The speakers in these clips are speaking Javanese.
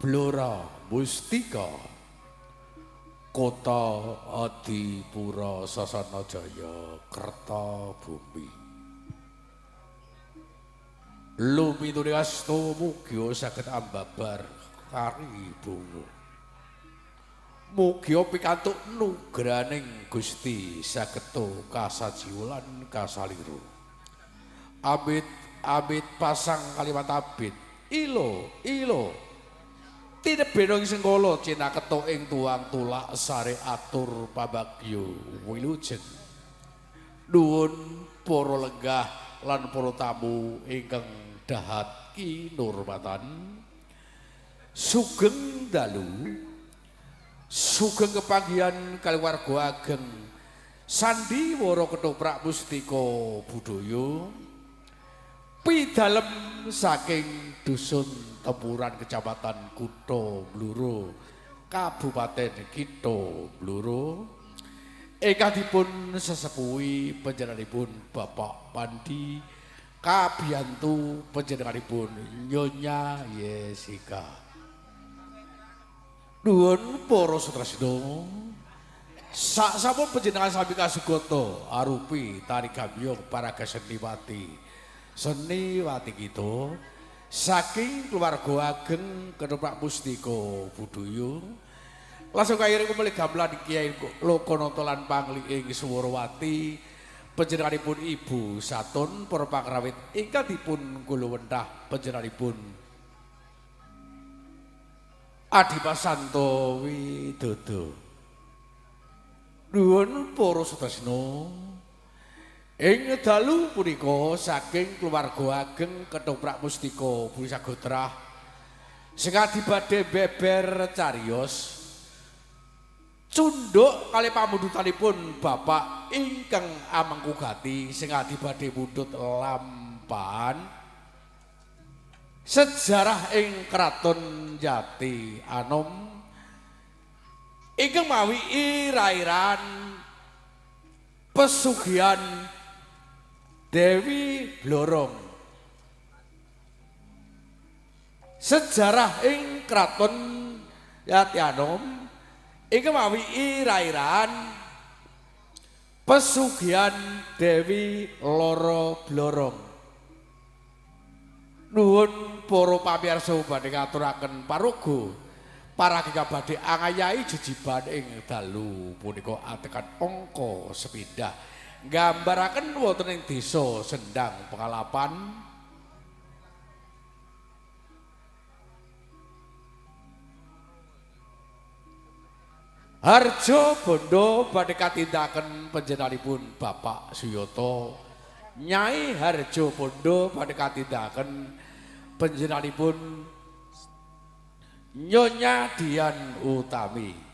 Blora Mustika Kota Adipura Sasana Jaya Kertabumi Lumitune asto mugia saged ambabar kari bunga mugia pikantuk nugraning Gusti sageta kasajiwulan kasaliru abit abit pasang kalimat abit ilo tinebena ing sengkala cinaketa ing tuang tulak sare atur pabagyo wilujeng nuwun para lenggah lan para tamu ingkang dahat kinurmatan sugeng dalu sugeng kepanggihan kaliwarga ageng sandiwara ketoprak mustika budaya pidalem saking dusun Tempuran Kecamatan Kutha Bluro Kabupaten Kitha Bluro ingkang dipun sesepuhi panjenenganipun Bapak Pandi kabiyantu panjenenganipun Nyonya Yesika nuwun para sutresna sasampun panjenengan sami kasugata arupi tari gambyong paraga seniwati kita saking keluarga ageng ketoprak mustika budaya langsung kairing kembali gamelan Kiai Lokonata lan Pangli ing Suwarawati panjenenganipun Ibu Satun para pakrawit ingkang dipun kuluwenthah panjenenganipun Adipasanto Widodo nuwun para sutresna ing dalu punika saking keluarga ageng ketoprak mustika Bumi Sagotrah sing adibadhe beber cariyos cunduk kali pamundutanipun Bapak ingkang amengkugati sing adibadhe mundhut lampahan sejarah ing Kraton Jati Anom ingkang mawi irairan pesugihan Dewi Blorong sejarah ing Kraton Jati Anom ingkang mawi irairan pesugihan Dewi Loro Blorong nuwun para pamirsa badhe ngaturaken paraga paragi badhe angayahi jejiban ing dalu punika atekan angka sepindah nggambaraken wonten ing desa Sendang Pengalapan Harjo Bondo badhe katindaken panjenenganipun Bapak Suyata Nyai Harjo Bondo badhe katindaken panjenenganipun Nyonya Dian Utami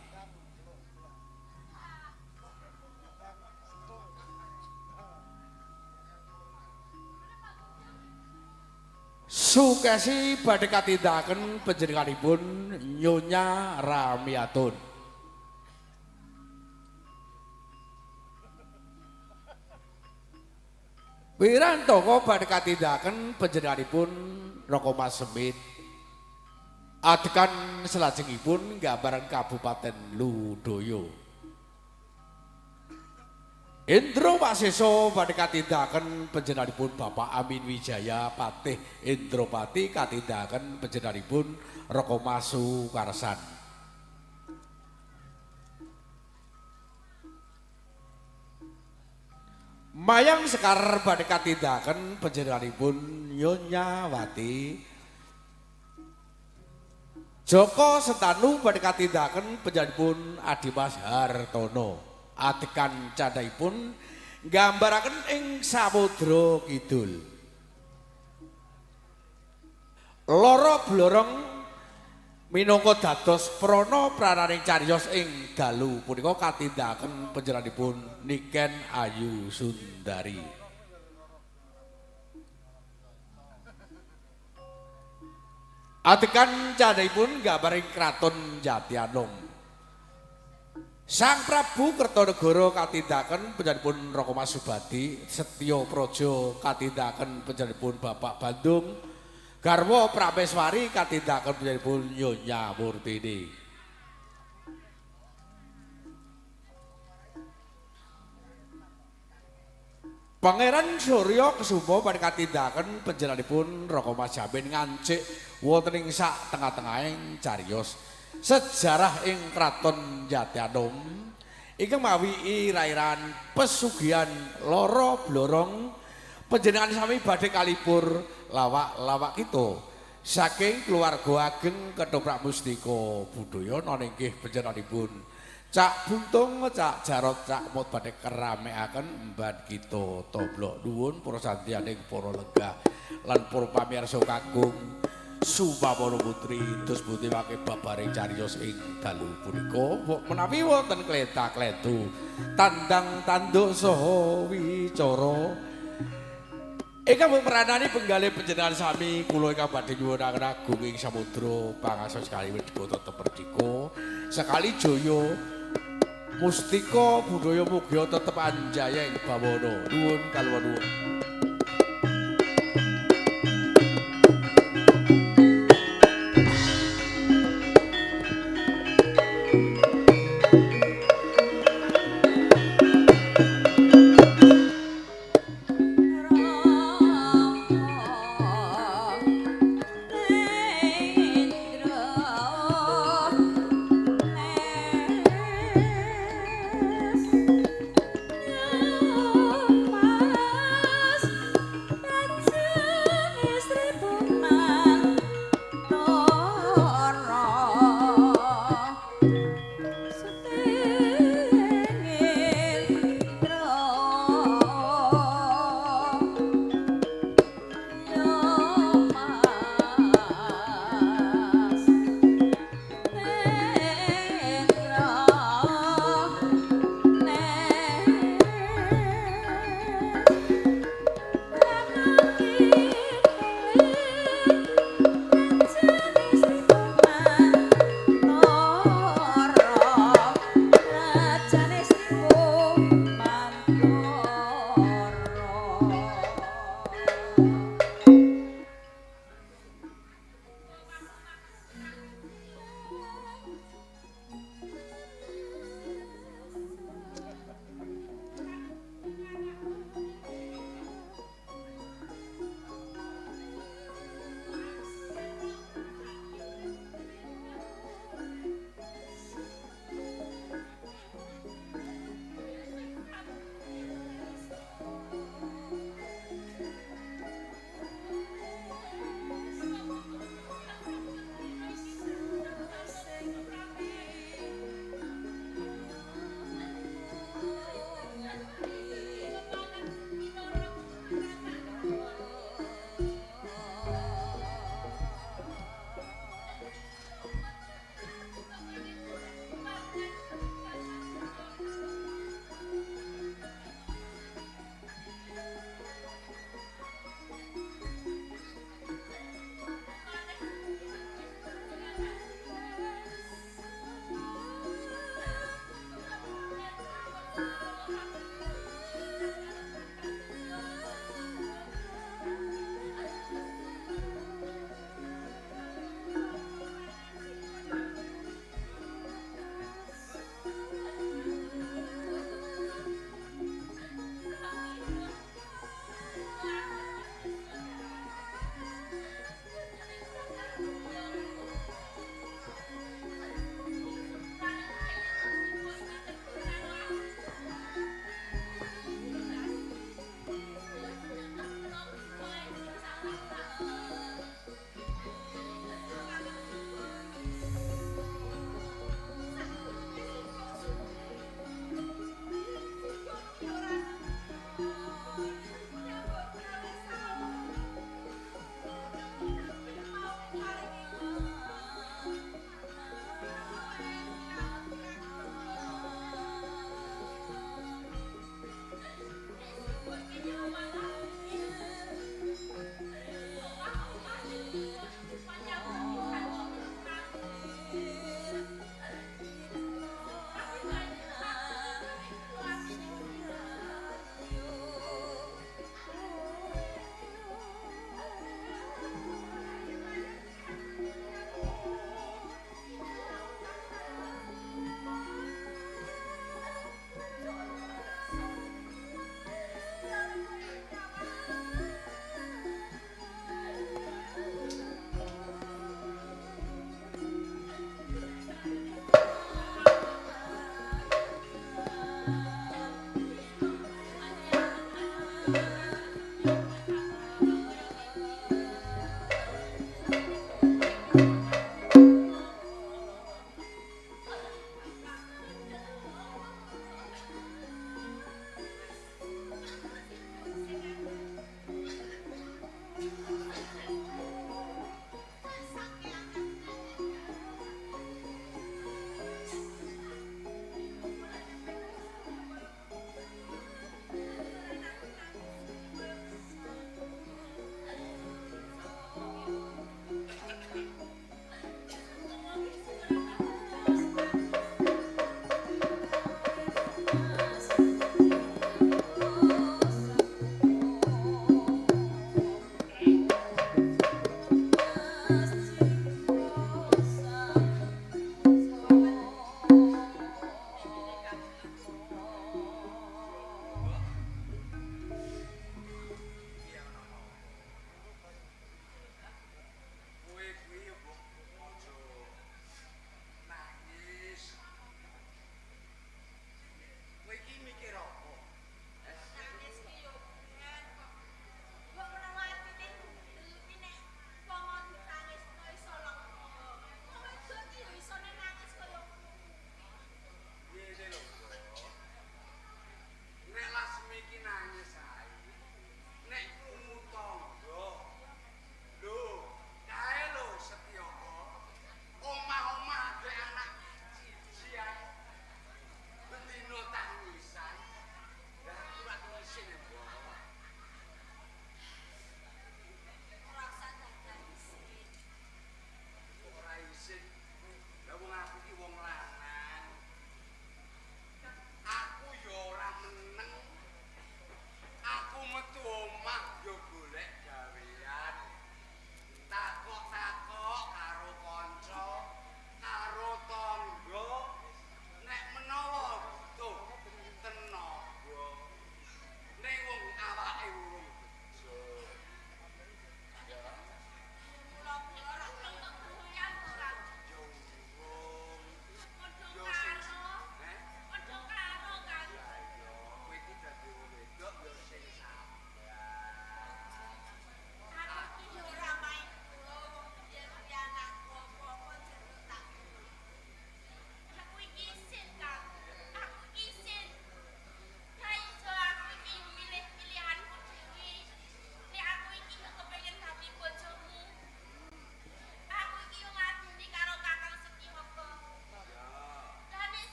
sukesi badhe katindaken panjenenganipun Nyonya Ramiatun Wirantaka badhe katindaken panjenenganipun Raka Masemit adegan selajengipun gambaran Kabupaten Ludaya Indra Wasesa badhe katindaken panjenenganipun Bapak Amin Wijaya Patih Indropati katindaken panjenenganipun Raka Masu Karsan Mayang Sekar badhe katindaken panjenenganipun Nyonya Wati Joko Sentanu badhe katindaken panjenenganipun Adimas Hartono. Adegan candhaipun nggambaraken ing Samudra Kidul. Loro blorong minangka dados prana prananing cariyos ing dalu punika katindaken panjenenganipun Niken Ayu Sundari. Adegan candhaipun gambaring kraton Jatianom. Sang Prabu Kertanegara katindaken panjenenganipun Raka Masubadi, Setya Praja katindaken panjenenganipun Bapak Bandung, garwa Prameswari katindaken panjenenganipun Nyonya Murtini. Pangeran Surya Kesuma badhe katindaken panjenenganipun Raka Majamin ngancik wonten ing sak tengah-tengahing cariyos sejarah ing Kraton Jatianom ingkang mawi irairan pesugihan loro blorong panjenengan sami badhe kalipur lawak-lawak kita saking keluarga ageng Ketoprak Mustika Budaya inggih panjenenganipun Cak Buntung, Cak Jarot, Cak Mut badhe keramekaken mban kita toblok nuwun para santiyaning para lenggah lan para pamirsa kagung Sumamana putri dos putih wake babaring cariyos ing dalu punika menawi wonten kleta-kletu tandang tanduk saha wicara ingkang meranani penggalih panjenengan sami kula ingkang badhe nyuwunaken agung ing samudra pangasos sekali wedika tetep merdika sekali jaya mustika budaya mugia tetep anjaya ing bawana nuwun kaluwun nuwun.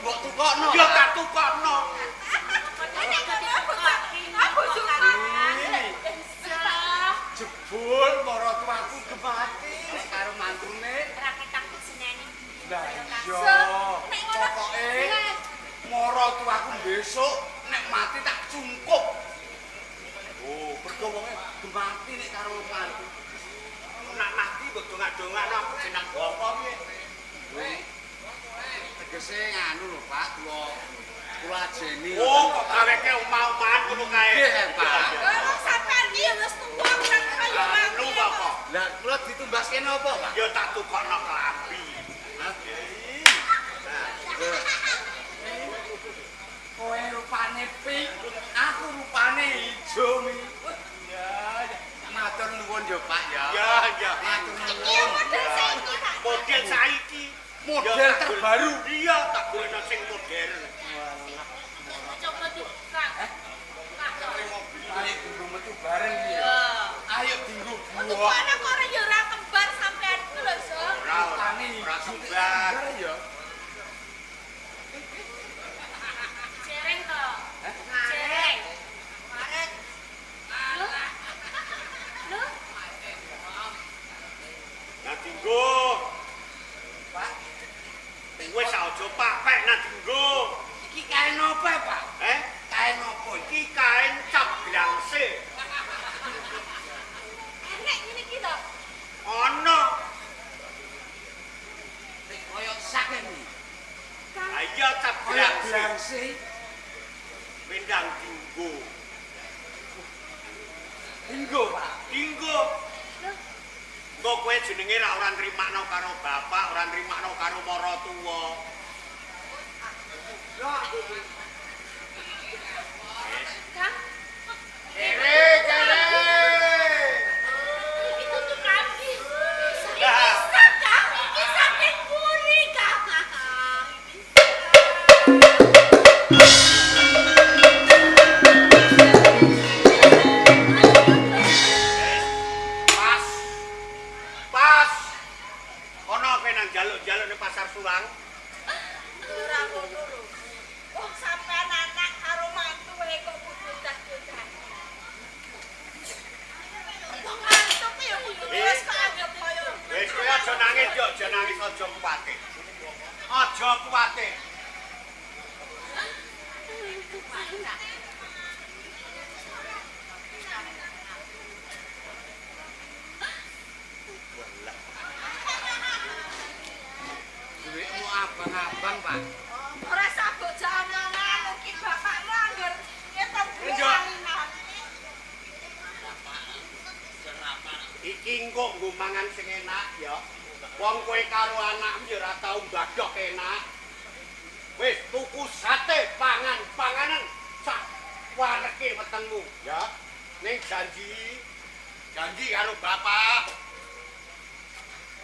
mbok tukokno. Ya tak tukokno. Jebul maratuaku gemati karo mantune. Lah iya. Pokoke maratuaku besok nek mati tak cungkup. Oh, mergo wonge gemati nek karo mantu. Nek mati mbok dongak-dongakno aku jeneng apa piye? Tegese nganu lho Pak, kula ajeni. Oh, kok gaweke omah-omahan ngono kae. Nggih, Pak. Sampeyan iki wis tuwa nang kaya Anu kok. Lah kula ditumbaske napa, Pak? Ya tak tukokno klambi. Kowe rupane pink, aku rupane ijo mi. Ya, matur nuwun yo Pak ya. Ya, ya. Matur Iya nuwun. model saiki. Model saiki. Model Ya, tak terbaru. Iya, tak golekno sing modern. Coba dibuka. Ayo dinggo metu bareng iki ya. Ayo dinggo Untuk buah. anak kok ora ya ora kembar sampean iku lho, So. Ora sumbar. ya. Jereng to. Jereng. Maret. Lho? Nah dinggo. Pak, Wis aja papek nah dinggo. iki kain apa, Pak? Kain apa iki? Iki kain cap glangse. Enek ngene iki to. Ono. Nek koyo saken iki. Ha iya cap Koyo glangse. glangse. Pindang dinggo. Dinggo, Pak. Dinggo. Engko kowe jenenge ra ora nrimakno karo bapak, ora nrimakno karo maratuwa. Kang. Kere, kere. Itu tuh kami. Lah. Bisa, Kang. Iki sampeyan puri, Kang. Pas. Pas. Ono kowe nang jaluk-jaluk ning pasar Surang. Ora ngono lho. Wong sampean anak karo mantu wae kok butuh-butuh. Wong mantu ku ya kudu wis kok anggap koyo. Wis kowe aja nangis yo, aja nangis aja kuwatir. Aja kuwatir. Duitmu abang-abang, Pak. Ora sabuk jamanan iki bapakmu anggar nyetok bulangan. Iki engko nggo mangan sing enak ya. Wong kowe karo anakmu ya ora tau mbadhok enak. Wis tuku sate, panganan sak wareke wetengmu ya. Ning janji karo bapak.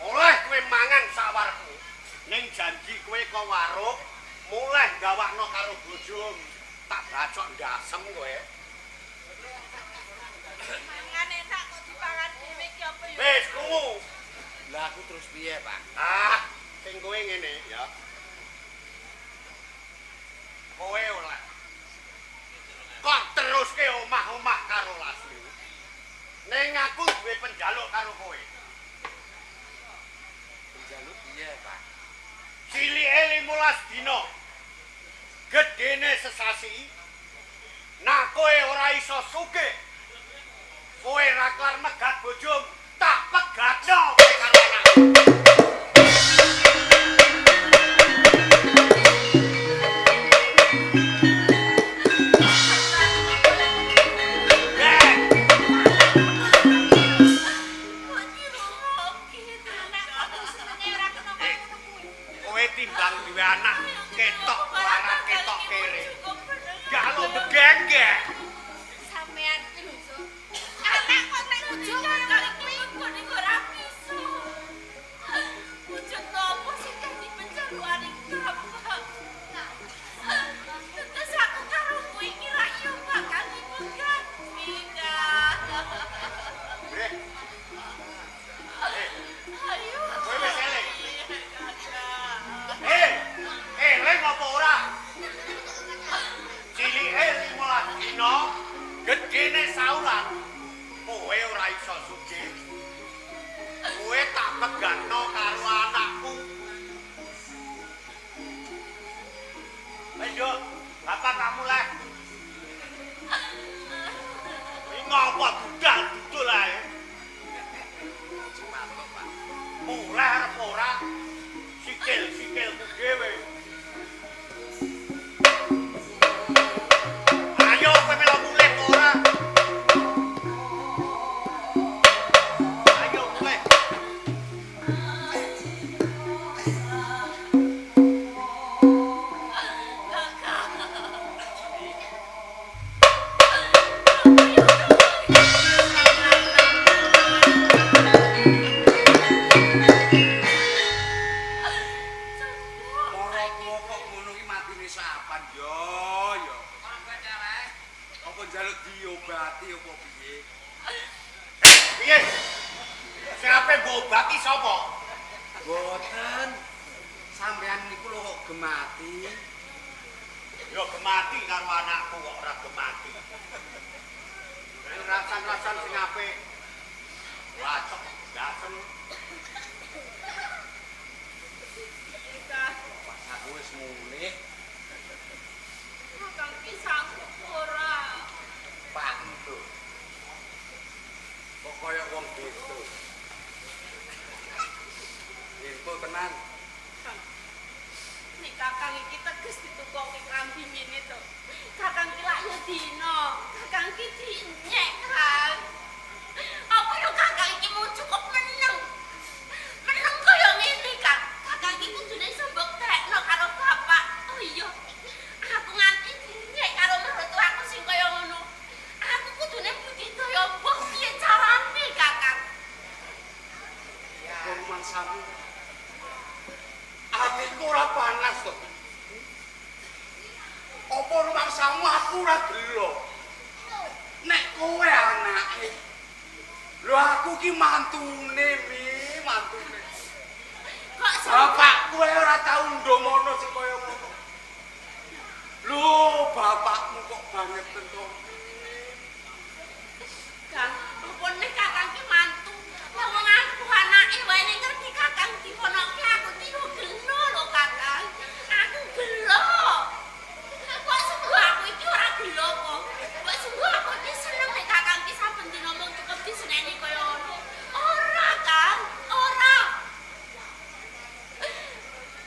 Oleh kowe mangan sak warekmu. Ning janji kowe ke warung mulai gawakno karo bojomu. Tak bacok ndasem kowe. Mangan enak kok dipangan dhewe iki apa ya? Wis krungu. Lah aku terus piye, Pak? Sing kowe ngene ya. Kowe oleh kok teruske omah-omah karo Lasmi. Ning aku duwe penjaluk karo kowe. Penjaluk piye, Pak? Cilike 15 dina. Gedene sesasi. Nah kowe ora iso sugih. Kowe ra kelar megat bojomu, tak pegatno kowe karo anakmu. Kok nyuruh roki anak kok senenge ora kena koyo ngono kuwi. Kowe timbang duwe anak ketok larang ketok kere. Gak lo Galo begengge. sampean iki lho, So. Anak kok nek ujug kaya kali kuwi kok ning ora bisa. Ujug nopo sing dadi penjaluan iki bapak. Terus aku karo kuwi kira yo bakal dipegangi, Kang. Ayo. Kowe wis eling. Kakak. Eling apa ora? tak mulai. Ngapa dudal ae? Mulai arep ora sikil-sikilku dhewe. Ayo kowe melu mulih ora? Ayo mulih. Diobati apa piye? Piye? Sing ape mbok obati sapa? Boten. Sampeyan niku lho kok gemati. Ya gemati karo anakku kok ora gemati. Rasan-rasan sing apik. Wacok dasem. Pas aku wis mulih. Kakang ki sanggup ora? Pantu. Kok kaya wong gitu. Itu tenan. Nek kakang iki teges ditukoki kambing ngene to. Kakang ki lak ya dino. Kakang ki dinyek kan. Apa yo kakang iki mau cukup meneng. Meneng kaya ngene kan. Kakang ki kudune semboktekno karo bapak. Oh iya. Aku nganti dinyek karo mertua aku sing kaya ngono. Aku kudune budidaya mbok piye carane kakang? Wong mangsamu. Atiku ora panas to. Apa rumangsamu aku ora gelo. Nek kowe anake. Lho aku ki mantune, mantune. Kok Bapakku ora tau ndomono sing kaya ngono. Lho, bapakmu kok banget to. Kang, apa nek kakang ki mantu? Lah wong aku anake wae ning ngerti kakang diponokke aku tiru gelo lho kakang. Aku gelo. Kok sembuh aku iki ora gelo kok. Kok sembuh aku iki seneng nek kakang ki saben dina mung cukup diseneni kaya ngono. Ora, Kang. Ora.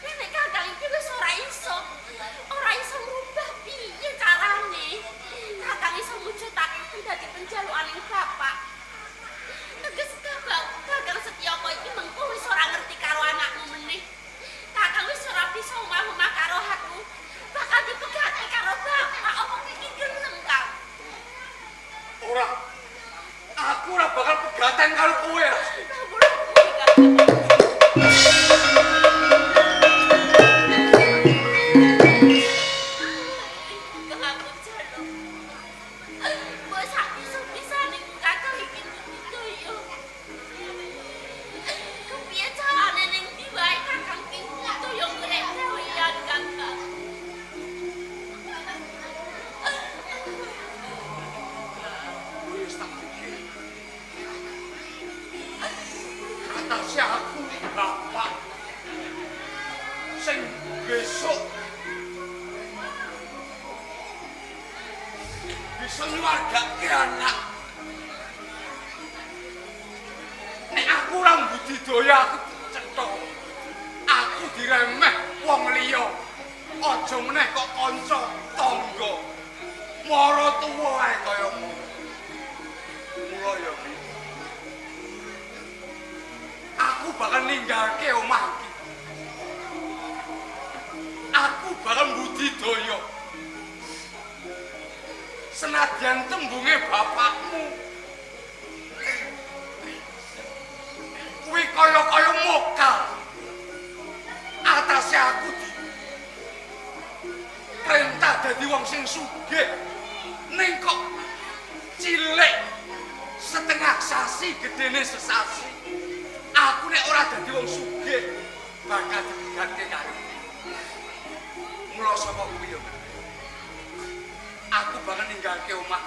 Nek kakang iki wis ora iso ngrubah piye carane. Kakang iso mujudake dadi penjalukaning bapak. Teges kakang Setyaka iki mengko wis ora ngerti karo anakmu meneh. Kakang wis ora bisa omah-omah karo aku. Bakal dipegati karo bapak. Apa iki gelem, Kang? Ora. Aku ora bakal pegatan karo kowe, Rasti. Sampun kuwi, Kang. Kang aku jaluk. Mbok sak bisa-bisane kakang iki budidaya. Kepiye carane ning ndi wae kakang ki budidaya golek gawean, Kakang? Wis tak pikir. Atase aku bapak sing besok bisa nyuwargake anak. Nek aku ora budidaya aku cethok. Aku diremeh wong liya. Aja meneh kok kanca tangga. Mara tuwa ae kaya ngono. Mula ya Bi. Aku bakal ninggalke omah iki. Aku bakal budidaya. Senadyan tembunge bapakmu kuwi kaya-kaya mokal. Atase aku di perintah dadi wong sing sugih. Ning kok cilik setengah sasi gedene sesasi. Aku nek ora dadi wong sugih bakal diganti karo. Mula saka kuwi yo. Aku bakal ninggalke omah.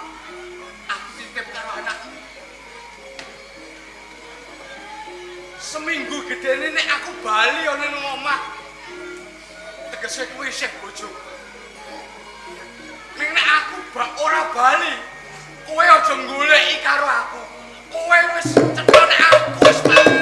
Aku titip karo anakku. Seminggu gedene nek aku bali ana nang omah. Tegese kuwi isih bojoku. bak ora bali. Kowe aja goleki karo aku. Kowe wis cetha nek aku wis mati.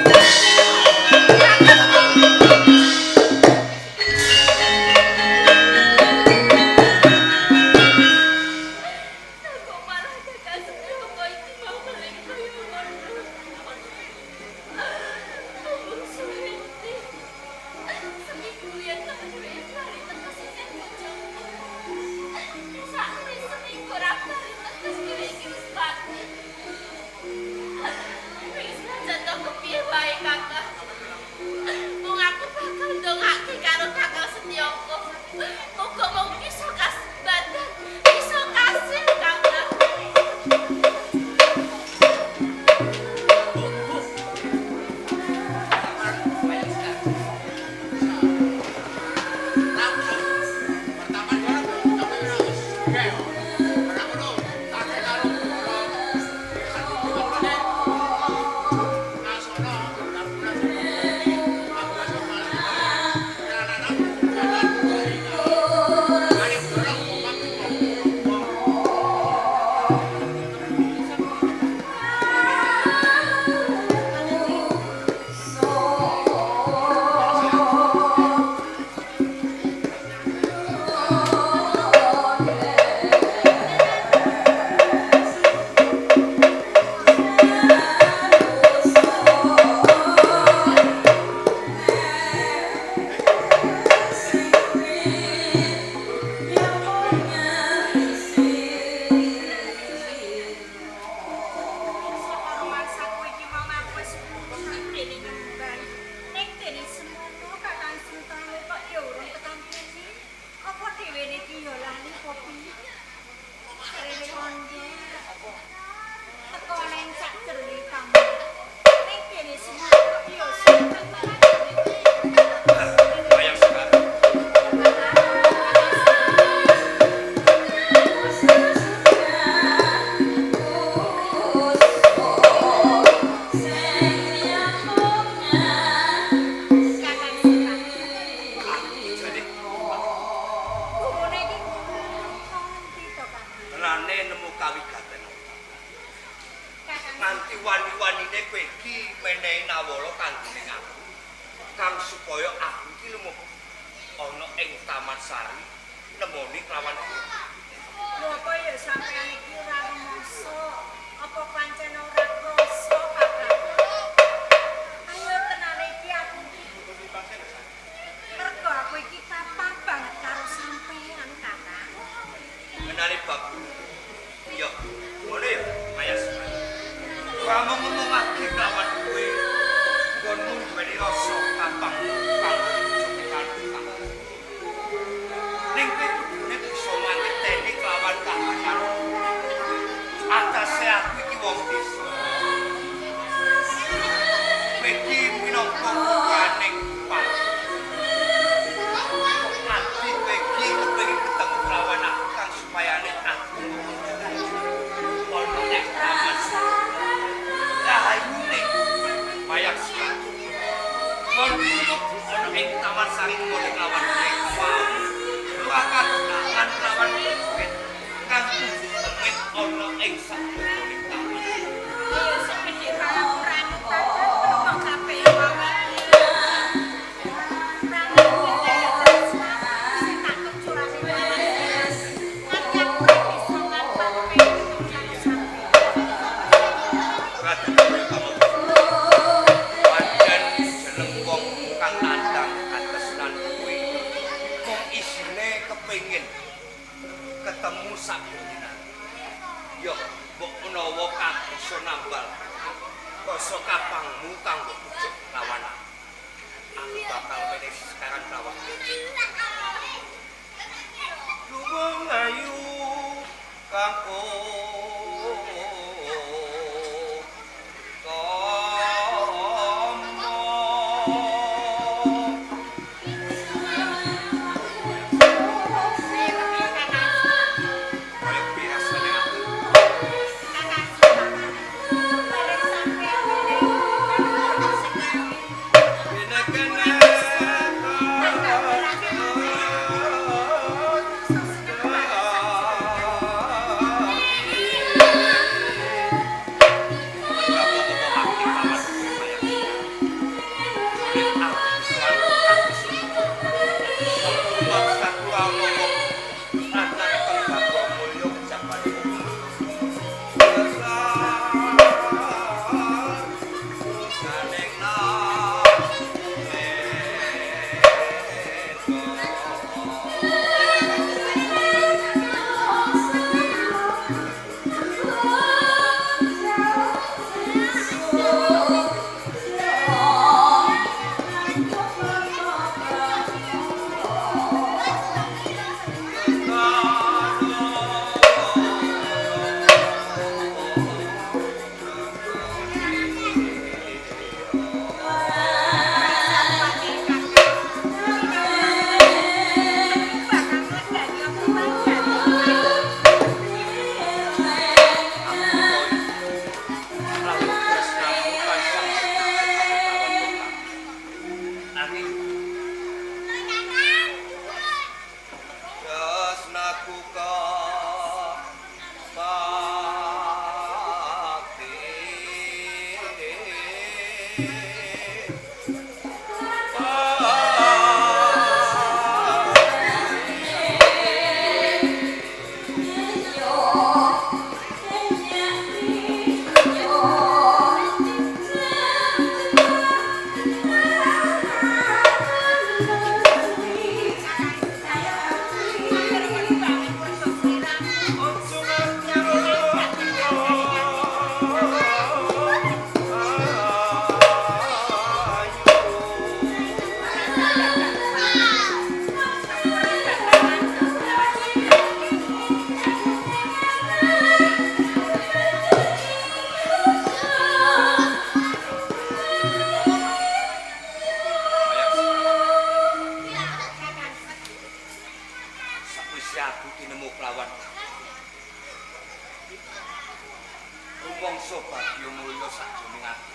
isih aku tinemu kelawan rumangsa bagya mulya sakjroning aku.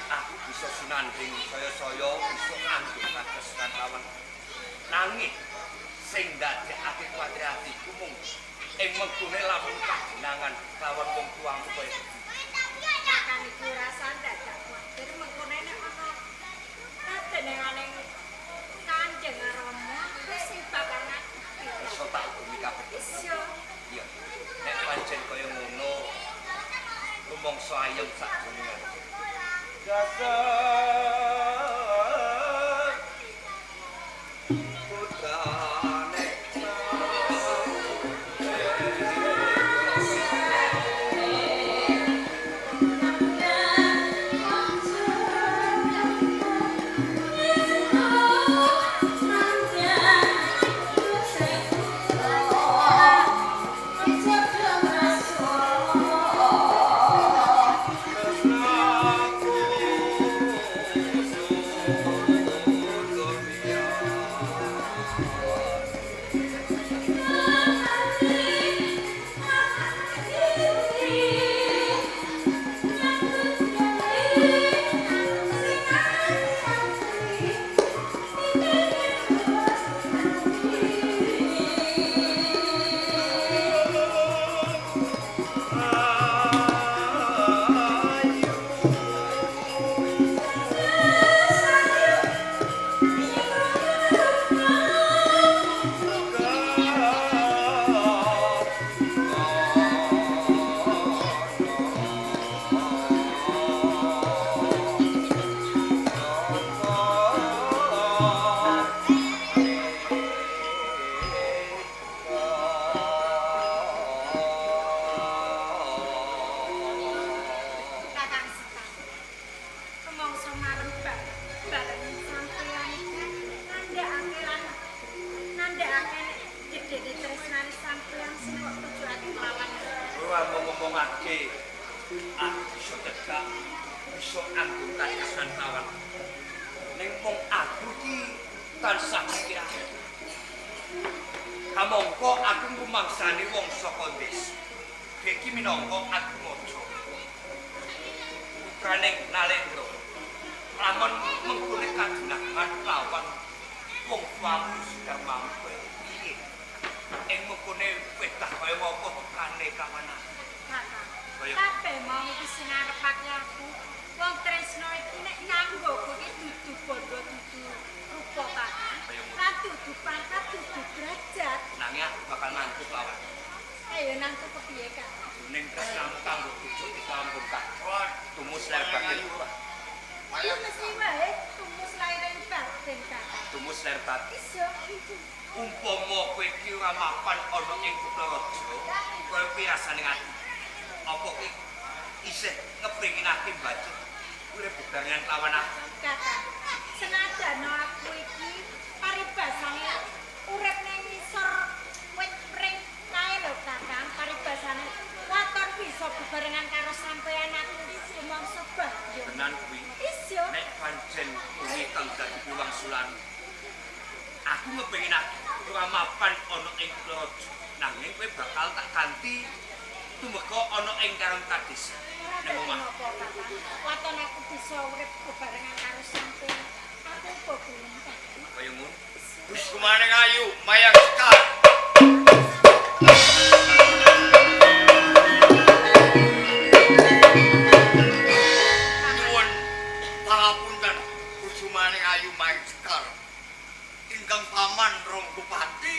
Aku bisa sinanding saya-saya bisa nganggo kakesan lawan. Nanging sing ndadekake kuwatir atiku mung ing mengkune lamun kajenangan lawan wong tuamu kowe. Kakang iku rasa dadak kuwatir mengkone nek ana kadenenganing Kanjeng Rama wis sing bakal ngadepi. Iso tak ukumi kabeh. Iso. Iya. Nek pancen kaya ngono rumangsa ayem sakjroning aku. Dasar putrane Kakang Sekar. Rumangsa marembak bareng sampeyan iki nandhakake gedhe tresnane sampeyan sing kok tujuane lawan. ora ngomongake aku bisa tegak bisa nganggo kakesan lawan. Ning mung aku iki tansah mikir. Kamangka aku rumangsani wong saka desa. Iki minangka aku mojo. Putraning Nalendra. Lamun mengkune kajenengan lawan wong tuamu sedang mampu. Piye? Ing mengkune wetah kaya apa tekane kawana. Kakang. Kabeh mau iki sinarepake aku. Wong tresno iki nek nganggo kuwi dudu bondo dudu rupa kakang. Lan dudu pangkat dudu derajat. Nanging aku bakal nangku lawan. Ayo nangku kepiye kakang? Ning tresnamu kanggo bujuk dikampung katon. Tumus ler batin. Ayo mesti wae tumus lairing batin kakang. Tumus ler batin. Iso. Umpama kowe iki ora mapan ana ing Kutaraja, kowe pirasane ati. Apa kowe isih ngepinginake mbajut urip bebarengan lawan aku? Kakang, senajan aku iki paribasane urip ning ngisor wit pring kae lho Kakang, paribasane waton bisa bebarengan karo sampeyan aku rumangsa bagya. Tenan kuwi. Iso. Nek pancen kuwi kang dadi piwangsulan. Aku ngepinginake ora mapan ana ing Kutaraja. Nanging kowe bakal tak ganti tumeka ana ing Karang Kadis. Ning omah. Waton aku bisa urip bebarengan karo sampeyan. Aku kok gelem Kakang. Kaya ngono. Wis kumaning ayu Mayang Sekar. Nuwun pangapunten kusumaning ayu Mayang Sekar. Ingkang paman Rong Bupati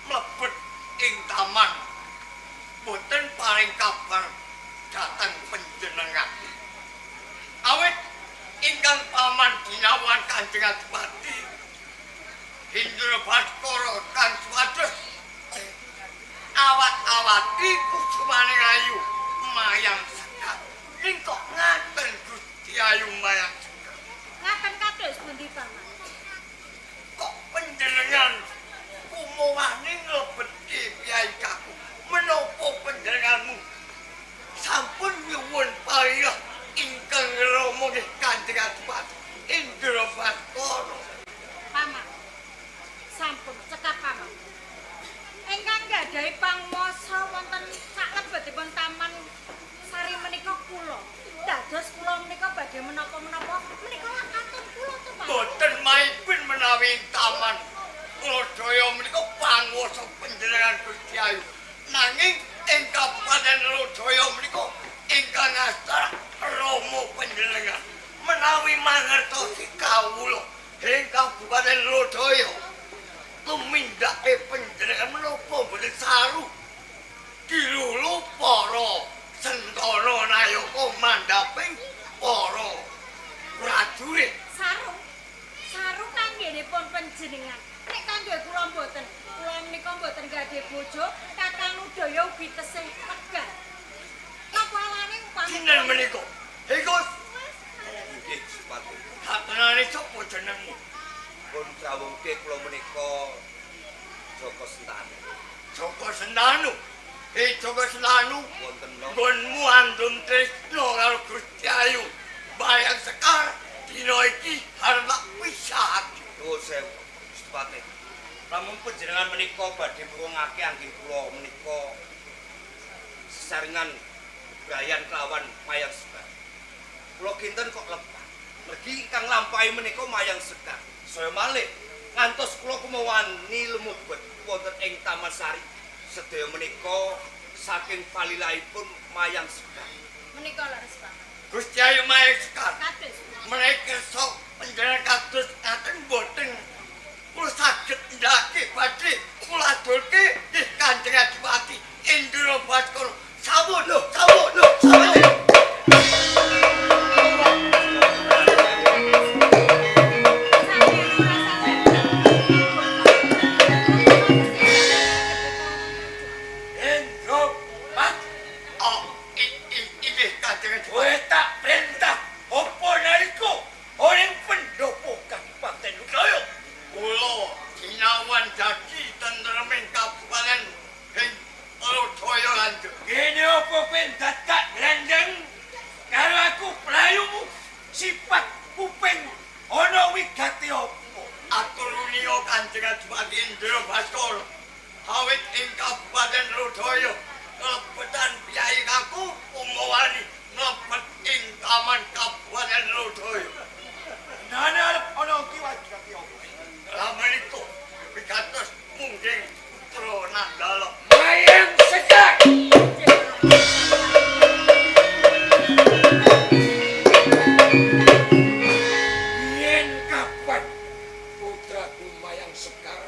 mlebet ing taman. Boten paring kabar dhateng panjenengan. Awit ingkang paman dinawan Kanjeng Adipati Indra Baskara kang swados awat-awati kusumaning ayu Mayang Sekar. Ning kok ngaten Gusti Ayu Mayang Sekar. Ngaten kados pundi paman? Kok panjenengan kumowane nglebeti Kyai Kakung. Menapa panjenenganmu sampun nyuwun paringah ingkang rama nggih Kanjeng Adipati Indra Baskara. Paman. Sampun cekap paman. Ingkang gadhahi pangmasa wonten salebetipun taman sari menika kula. Dados kula menika badhe menapa-menapa menika lakatun kula to, Pak. Boten maipun menawi taman Lodaya menika panguwasa panjenengan Gusti Ayu. Nanging ing Kabupaten Lodaya menika ingkang astar Rama panjenengan. Menawi mangertosi kawula ing Kabupaten Lodaya tumindake panjenengan menapa boten saru. Dilulu para Sentana Nayaka mandhaping para prajurit. Saru kanggenipun panjenengan. Nek kangge kula mboten, kula menika mboten gadhe bojo, Kakang Udaya ugi tesih lega. Napa alane upami Sinten menika? Iku nggih sepatu. Hatenane sapa jenengmu? Pun kawungke kula menika Joko Sentanu. Joko Sentanu. Joko Sentanu Wonten menapa? nggonmu andum tresna karo Gusti Ayu. Bayang Sekar dina iki arep tak pisahake. Oh sewu. Sepatu. Lamun panjenengan menika badhe muwungake anggih kula menika sesarengan Brayan kelawan Mayang Sekar. Kula kinten kok lepas. Mergi ingkang lampahi menika Mayang Sekar. Saya malih ngantos kula kumawani lumebet wonten ing Taman Sari. Sedaya menika saking palilaipun Mayang Sekar. menika leres Pak. Gusti Ayu Mayang Sekar. Kados. Mereka sok panjenengan kados ngaten boten. Kula saged ndake badhe kula adulke nggih Kanjeng Adipati Indra Baskara. Sawun lho, sawun lho, sawun. Endro, Pak, Oh, iki Kanjeng Adipati. kowe tak perintah apa nalika orang pendopo Kabupaten Lodaya. Kula sinawan dadi tentreming Kabupaten ing Lodaya lanjut. Kene apa pendat tak grandeng karo aku pelayumu sifat kuping ana wigati apa? Atur nuwun Kanjeng Adipati Indra Baskara. Awit ing Kabupaten Lodaya klebetan piyai kaku umawani mlebet ing taman Kabupaten Lodaya. Nane arep ana wigati apa? Lah menika pikantos mungging putra Nandala. Mayang Sekar. Yen kapan putraku Mayang Sekar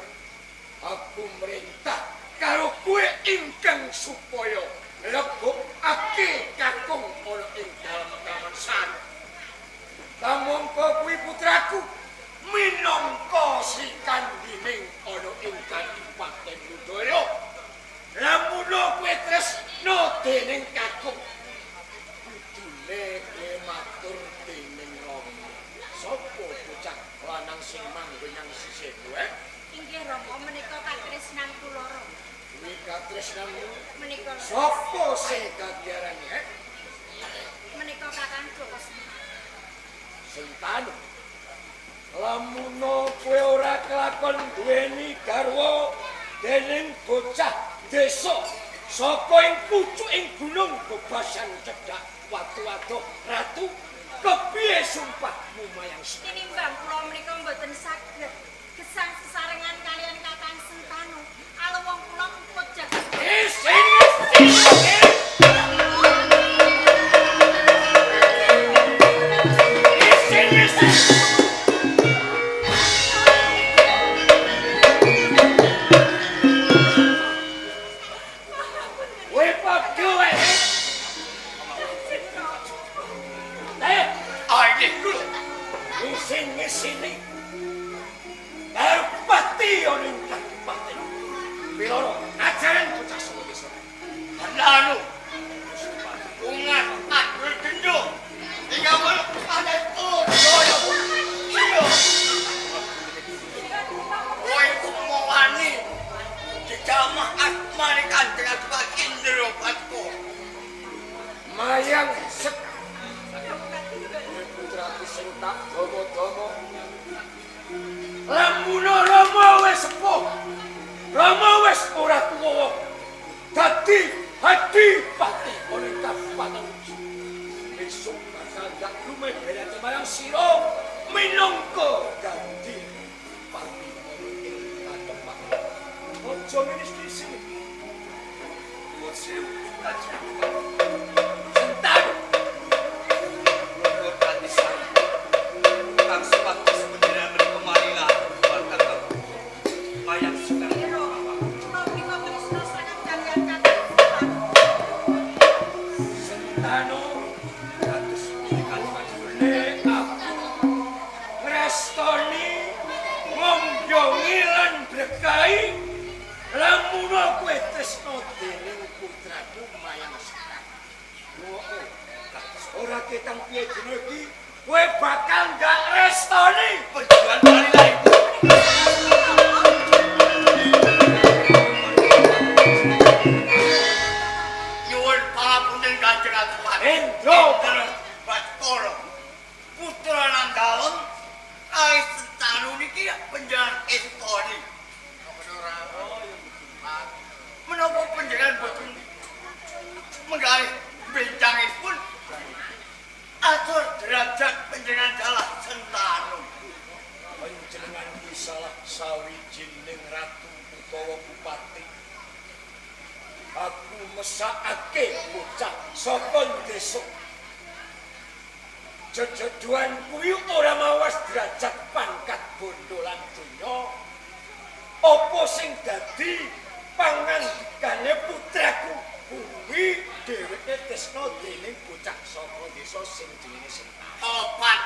aku merintah karo kowe ingkang supaya lebokake kakung ana ing dalem Taman Sari. Kamangka kuwi putraku minangka sikandining ana ing Kabupaten Lodaya. Lamun kowe tresna dening kakung kudune kowe matur dening Rama. Sapa bocah lanang sing manggon nang sisih kowe? Inggih Rama menika katresnan kula Rama. Kuwi katresnanmu. Menika Sapa sing kagiarane? menika Kakang Joko Sentanu. Sentanu. Lamun kowe ora kelakon duweni garwa dening bocah desa saka ing pucuking gunung bebasan cedhak watu-watu ratu kepiye sumpahmu Mayang Sekar? Tinimbang kula menika mboten saged gesang sesarengan kalian Kakang Sentanu. Alawang kula emput jagat. Sing kowe padha wae. Ayo kula Sing karo pati ana ing Kabupaten. Piloro ajaran bocah sing anu ungat adul dendo. Ing awal ada Lodaya. Iya. Kowe kumawani dijamah asmane Kanjeng Adipati Indra Baskara. Mayang Sekar. Putraku sing tak dawa-dawa. Lamun Rama wis sepuh, Rama wis ora tuwa dadi adipati oleh Kabupaten besok bakal gak lume berarti marang sira minangka ganti pati ing kadepak. Ojo ngenis di sini. Nuwun sewu Kanjeng Sentan. Nuwun kanthi sami. Kang supados panjenengan menika marilah dhateng mayang sekar. Sentano kados punika nek aku ngrestoni ngombongi lan berkahi lamun kowe tresno dening putraku Mayang Sekar. Kados ora ketang piye dina iki kowe bakal gak restoni Panjenengan marilah ibu. Nyuwun pangapunten Kanjeng Adipati. Endro Bathara putra Nandalem kali Sentanu niki panjenengan estoni. Menapa panjenengan boten menggalih bencangipun atur derajat panjenengan dalah Sentanu. panjenengan salah sawijining ratu utawa bupati. Aku mesakake bocah saka desa. Jejeduan kuwi ora mawas derajat pangkat bondo lan donya. Apa sing dadi pangandikane putraku kuwi dheweke tresna dening bocah saka desa sing jenenge Sentanu. Lepat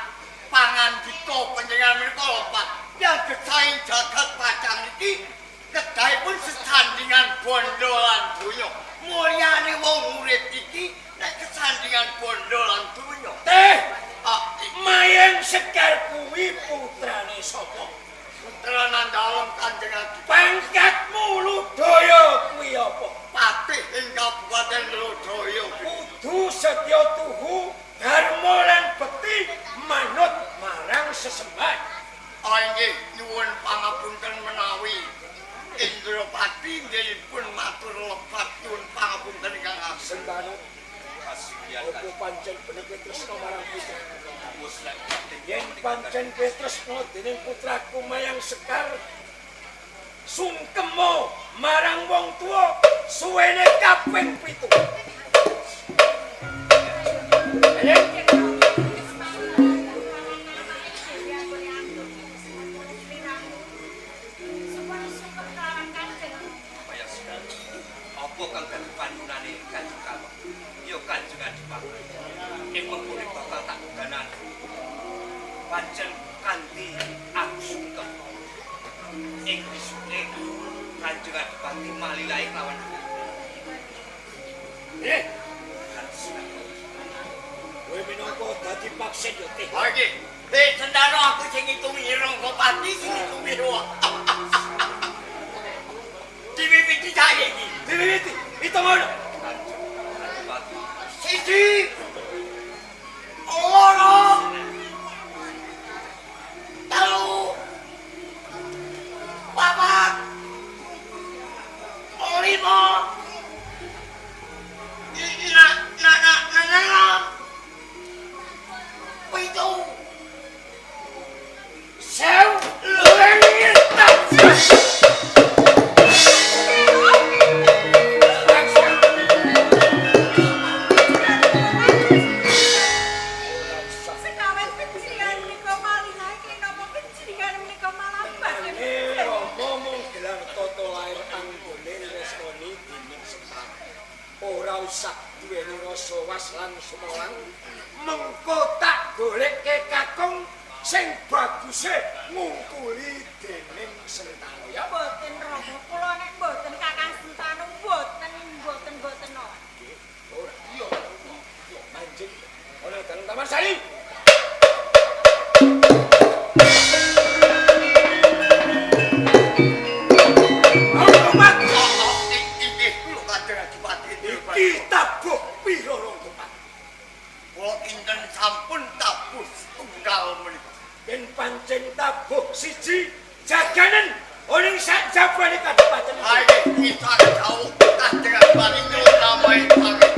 pangandika panjenengan menika lepat yang gesaing jagat pacang niki kedahipun sesandingan bondo lan donya. Mulyane wong urip iki nek kesandingan bondo lan donya. Mayang Sekar kuwi putrane sapa? Putra Nandalem Kanjeng Adipati. Pangkatmu Ludaya kuwi apa? Patih ing Kabupaten Lodaya. Kudu setya tuhu dharma lan bekti manut marang sesembahan. Inggih nyuwun pangapunten menawi Indrapati nggihipun matur lepat nyuwun pangapunten ingkang agung. Sentanu apa pancen bener tresna marang putra? Yen pancen tresna dening putraku Mayang Sekar sungkemo marang wong tuwa suwene kaping 7. Apa kang dadi panunane Kanjeng Kawon? Ya Kanjeng Adipati. Ing mengkene bakal tak ganan. Pancen kanthi aku sungkem. Ing isuke Kanjeng Adipati malilahe lawan. Kowe minangka dadi paksen yo teh. Nggih. Sendaro aku sing ngitungi Ranggapati sing ngitungi wae. Diwiwiti saya iki. Diwiwiti, itu ngono. Siji. Loro. Telu. Papat. Lima. Enam. Pitu. Sewu luwih tak. Ora usah duweni rasa was lan sumelang mengko tak golekke kakung sing baguse ngungkuli dening Sentanu ya Boten Rama, kula nek boten Kakang Sentanu boten no. ora iya manjing ana dalam taman sari. Kita bukti lorong tempat. Kula kinten sampun tabuh tunggal menika. Ben pancen tabuh siji jaganen Oning sak jabane kadhepaten. Ha iki kita jauh kajengan paling namae